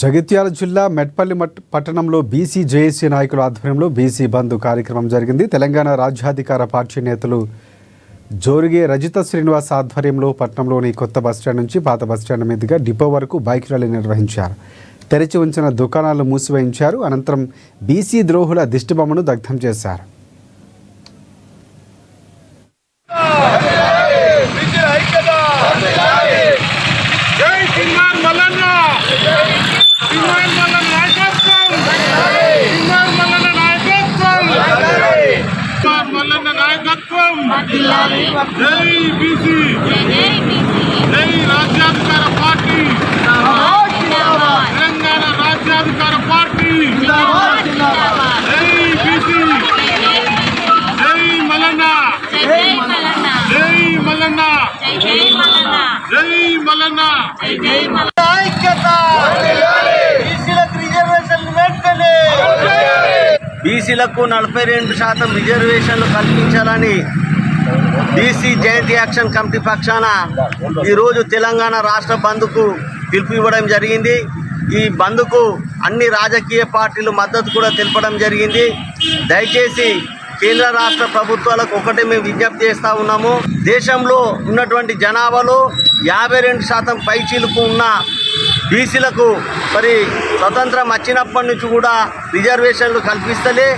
జగిత్యాల జిల్లా మెట్పల్లి పట్టణంలో BC JAC నాయకుల ఆధ్వర్యంలో బీసీ బంద్ కార్యక్రమం జరిగింది. తెలంగాణ రాజ్యాధికార పార్టీ నేతలు జోరిగే రజిత శ్రీనివాస్ ఆధ్వర్యంలో పట్టణంలోని కొత్త బస్టాండ్ నుంచి పాత బస్టాండ్ మీదుగా డిపో వరకు బైక్ ర్యాలీ నిర్వహించారు. తెరిచి ఉంచిన దుకాణాలు మూసివేయించారు. అనంతరం బీసీ ద్రోహుల దిష్టిబొమ్మను దగ్ధం చేశారు. జై బీసీ, జై రాజ్యాధికార పార్టీ, తెలంగాణ రాజ్యాధికార పార్టీ, జై బీసీ, జై మల్లన్న, జై మల్లన్న, జై మల్లన్న. బీసీలకు 42% రిజర్వేషన్లు కల్పించాలని బీసీ జయంతి యాక్షన్ కమిటీ పక్షాన ఈరోజు తెలంగాణ రాష్ట్ర బంద్కు పిలుపు ఇవ్వడం జరిగింది. ఈ బంద్కు అన్ని రాజకీయ పార్టీలు మద్దతు కూడా తెలపడం జరిగింది. దయచేసి కేంద్ర రాష్ట్ర ప్రభుత్వాలకు ఒకటే మేము విజ్ఞప్తి చేస్తూ ఉన్నాము. దేశంలో ఉన్నటువంటి జనాభాలో 52% పైచీలకు ఉన్న బీసీలకు మరి స్వతంత్రం వచ్చినప్పటి నుంచి కూడా రిజర్వేషన్లు కల్పిస్తలే.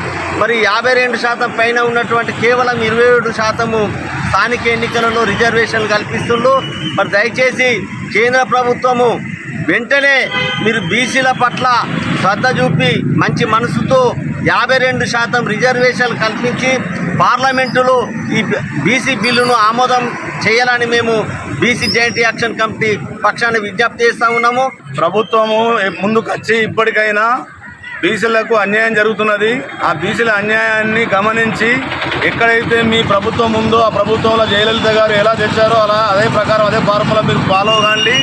మరి 52% పైన ఉన్నటువంటి కేవలం 27% స్థానిక ఎన్నికలలో రిజర్వేషన్లు కల్పిస్తున్నారు. మరి దయచేసి కేంద్ర ప్రభుత్వము వెంటనే మీరు బీసీల పట్ల శ్రద్ధ చూపి మంచి మనసుతో 52% రిజర్వేషన్లు కల్పించి పార్లమెంటులో ఈ బీసీ బిల్లును ఆమోదం చేయాలని మేము బీసీ జాయింట్ యాక్షన్ కమిటీ పక్షాన్ని విజ్ఞప్తి చేస్తూ ఉన్నాము. ప్రభుత్వము ముందుకు వచ్చి ఇప్పటికైనా బీసీలకు అన్యాయం జరుగుతున్నది. ఆ బీసీల అన్యాయాన్ని గమనించి ఎక్కడైతే మీ ప్రభుత్వం ఉందో ఆ ప్రభుత్వంలో జయలలిత గారు ఎలా తెచ్చారో అదే ప్రకారం అదే ఫార్ములా మీరు ఫాలో కాండి.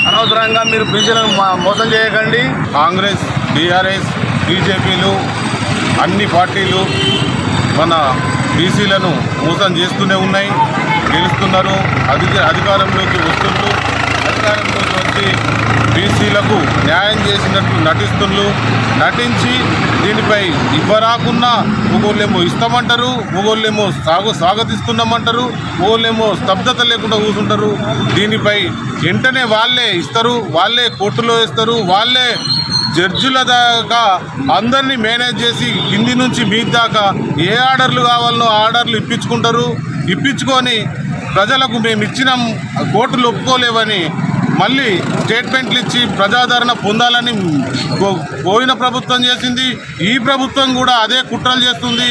అనవసరంగా మీరు బీసీలను మోసం చేయకండి. కాంగ్రెస్, బీఆర్ఎస్, బీజేపీలు అన్ని పార్టీలు మన బీసీలను మోసం చేస్తూనే ఉన్నాయి. గెలుస్తున్నారు, అధికారంలోకి వస్తున్నారు. అధికారంలోకి వచ్చి బీసీలకు న్యాయం చేసినట్టు నటించి దీనిపై ఇవ్వరాకున్నా ఒకళ్ళేమో ఇస్తామంటారు, ఒకళ్ళేమో స్వాగతిస్తున్నామంటారు, ఒకళ్ళేమో స్తబ్దత లేకుండా కూర్చుంటారు. దీనిపై వెంటనే వాళ్ళే ఇస్తారు, వాళ్ళే కోర్టులో వేస్తారు, వాళ్ళే జడ్జిల దాకా అందరినీ మేనేజ్ చేసి కింది నుంచి మీద దాకా ఏ ఆర్డర్లు కావాలనో ఆర్డర్లు ఇప్పించుకొని ప్రజలకు మేము ఇచ్చిన కోర్టులు ఒప్పుకోలేవని మళ్ళీ స్టేట్మెంట్లు ఇచ్చి ప్రజాదరణ పొందాలని పోయిన ప్రభుత్వం చేసింది. ఈ ప్రభుత్వం కూడా అదే కుట్రలు చేస్తుంది.